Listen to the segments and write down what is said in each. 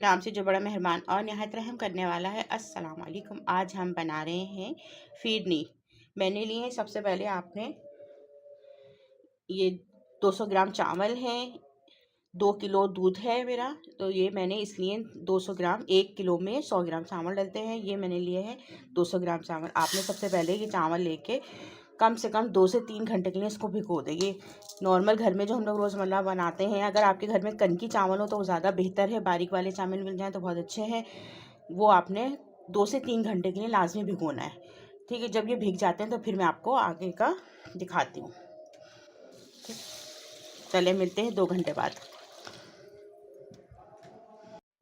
नाम से जो बड़ा मेहरबान और नहायत रहम करने वाला है। अस्सलाम वालेकुम। आज हम बना रहे हैं फिरनी। मैंने लिए सबसे पहले आपने ये 200 ग्राम चावल है, 2 किलो दूध है मेरा, तो ये मैंने इसलिए 200 ग्राम, 1 किलो में 100 ग्राम चावल डलते हैं। ये मैंने लिए हैं 200 ग्राम चावल। आपने सबसे पहले ये चावल लेके कम से कम 2 से 3 घंटे के लिए इसको भिगो देंगे। नॉर्मल घर में जो हम लोग रोज़मर्रा बनाते हैं, अगर आपके घर में कनकी चावल हो तो वो ज़्यादा बेहतर है, बारीक वाले चावल मिल जाएँ तो बहुत अच्छे हैं। वो आपने 2 से 3 घंटे के लिए लाजमी भिगोना है, ठीक है। जब ये भीग जाते हैं तो फिर मैं आपको आगे का दिखाती हूँ। चले मिलते हैं 2 घंटे बाद।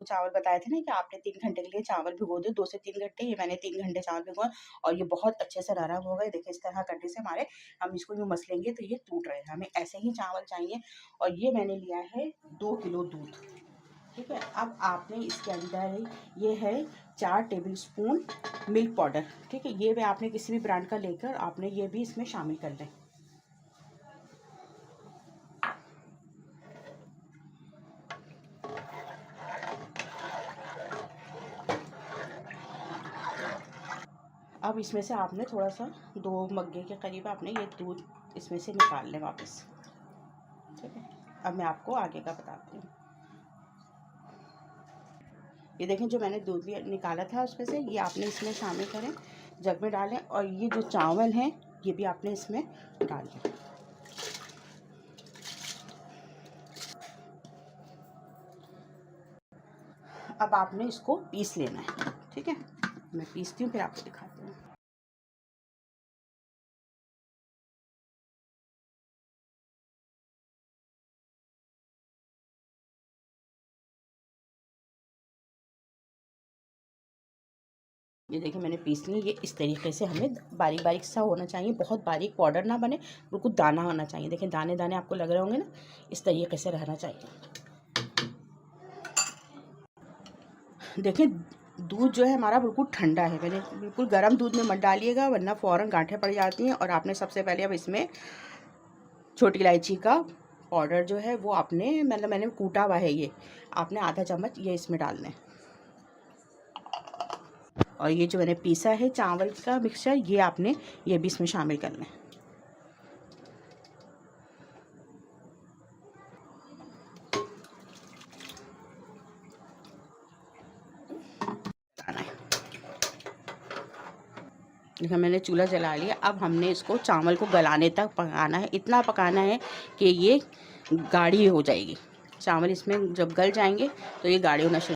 चावल बताए थे ना कि आपने 3 घंटे के लिए चावल भिगो दिए, 2 से 3 घंटे। ये मैंने 3 घंटे चावल भिगोए और ये बहुत अच्छे से नरम हो गए। देखिए इस तरह करने से हमारे, हम इसको यूँ मसलेंगे तो ये टूट रहे हैं। हमें ऐसे ही चावल चाहिए। और ये मैंने लिया है 2 किलो दूध, ठीक है। अब आपने इसके अंदर ये है 4 टेबल स्पून मिल्क पाउडर, ठीक है। ये भी आपने किसी भी ब्रांड का लेकर आपने ये भी इसमें शामिल कर लें। अब इसमें से आपने थोड़ा सा 2 मग्गे के करीब आपने ये दूध इसमें से निकाल लें वापस, ठीक है। अब मैं आपको आगे का बताती हूँ। ये देखें जो मैंने दूध निकाला था उसमें से, ये आपने इसमें शामिल करें, जग में डालें। और ये जो चावल हैं ये भी आपने इसमें डाल दें। अब आपने इसको पीस लेना है, ठीक है। मैं पीसती हूँ फिर आपको दिखाती हूँ। ये देखिए मैंने पीस ली। ये इस तरीके से हमें बारीक बारीक सा होना चाहिए, बहुत बारीक पाउडर ना बने, बिल्कुल दाना होना चाहिए। देखिए दाने दाने आपको लग रहे होंगे ना, इस तरीके से रहना चाहिए। देखिए दूध जो है हमारा बिल्कुल ठंडा है। मैंने बिल्कुल गर्म दूध में मत डालिएगा वरना फ़ौरन गांठें पड़ जाती हैं। और आपने सबसे पहले अब इसमें छोटी इलायची का पाउडर जो है वो आपने, मतलब मैंने कूटा हुआ है, ये आपने आधा चम्मच ये इसमें डालना है। और ये जो मैंने पीसा है चावल का मिक्सचर, ये आपने ये भी इसमें शामिल करना है। देखिए मैंने चूल्हा जला लिया। अब हमने इसको चावल को गलाने तक पकाना है। इतना पकाना है कि ये गाढ़ी हो जाएगी। चावल इसमें जब गल जाएंगे तो ये गाढ़ी होना शुरू